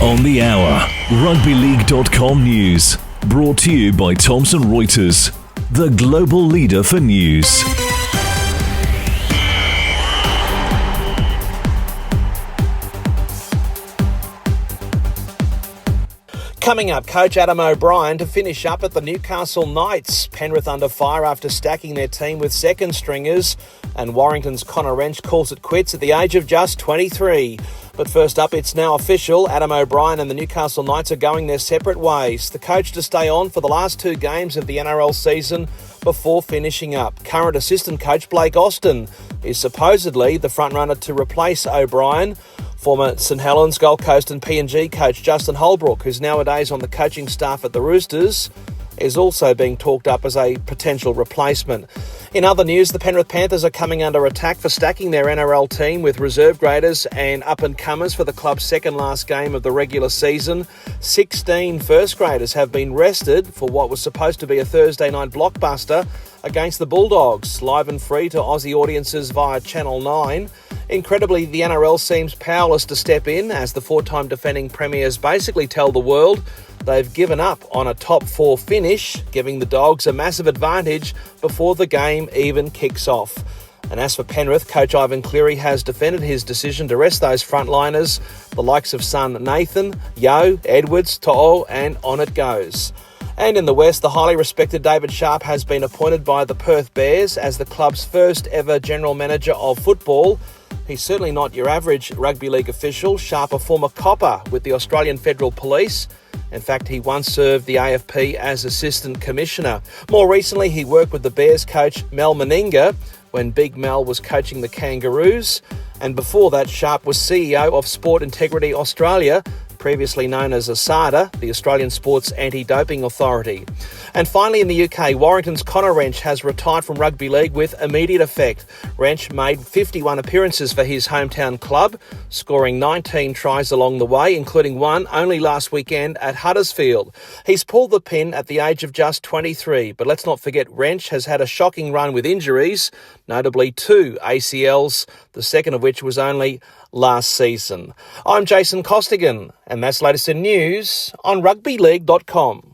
On the hour, rugbyleague.com news. Brought to you by Thomson Reuters, the global leader for news. Coming up, Coach Adam O'Brien to finish up at the Newcastle Knights. Penrith under fire after stacking their team with second stringers, and Warrington's Connor Wrench calls it quits at the age of just 23. But first up, it's now official. Adam O'Brien and the Newcastle Knights are going their separate ways. The coach to stay on for the last two games of the NRL season before finishing up. Current assistant coach Blake Austin is supposedly the frontrunner to replace O'Brien. Former St Helens, Gold Coast and PNG coach Justin Holbrook, who's nowadays on the coaching staff at the Roosters, is also being talked up as a potential replacement. In other news, the Penrith Panthers are coming under attack for stacking their NRL team with reserve graders and up-and-comers for the club's second last game of the regular season. 16 first graders have been rested for what was supposed to be a Thursday night blockbuster against the Bulldogs, live and free to Aussie audiences via Channel 9. Incredibly, the NRL seems powerless to step in as the four-time defending premiers basically tell the world they've given up on a top four finish, giving the Dogs a massive advantage before the game even kicks off. And as for Penrith, coach Ivan Cleary has defended his decision to rest those frontliners, the likes of son Nathan, Yeo, Edwards, To'o, and on it goes. And in the West, the highly respected David Sharp has been appointed by the Perth Bears as the club's first ever general manager of football. He's certainly not your average rugby league official. Sharp, a former copper with the Australian Federal Police. In fact, he once served the AFP as assistant commissioner. More recently, he worked with the Bears coach Mel Meninga when Big Mel was coaching the Kangaroos. And before that, Sharp was CEO of Sport Integrity Australia, previously known as ASADA, the Australian Sports Anti-Doping Authority. And finally in the UK, Warrington's Connor Wrench has retired from rugby league with immediate effect. Wrench made 51 appearances for his hometown club, scoring 19 tries along the way, including one only last weekend at Huddersfield. He's pulled the pin at the age of just 23, but let's not forget Wrench has had a shocking run with injuries, notably 2 ACLs, the second of which was only last season. I'm Jason Costigan, and that's latest in news on rugbyleague.com.